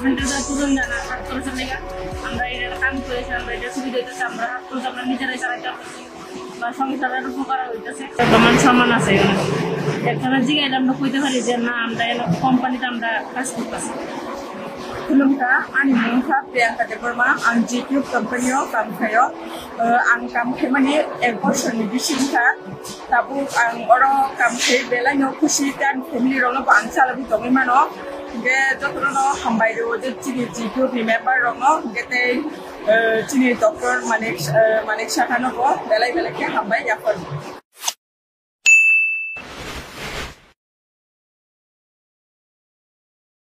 হাজবেন্ডের তুলন জানা হাত খরচের লেগে আমরা এটা কাম করেছি আমরা এটা সুবিধা হইতেছে আমরা হাত খরচ আমরা নিজেরাই চালাইতে পারছি বা সংসারের উপকার হইতেছে বর্তমান সম্মান আছে একজনের জিগাইলে আমরা কইতে পারি যে না আমরা কোম্পানিতে আমরা কাজ করতেছি खुलुमखा आंनि मुंखा प्रियांका देबरमा आं जि ग्रुप कम्पानियाव कामखायो आं कामखायमानि 1 बोसोरनि बिसिखा दाबो आं अर कामखाय बेलायनो खुसि दान फेमिलि रंनो आं सालाबि दङै मानो बे जतरनो हामबायरो जे जि ग्रुपनि मेम्बार रंनो गेते चिनि डक्टर मानेक साखानो बेलाय बेलायके हामबाय याफोर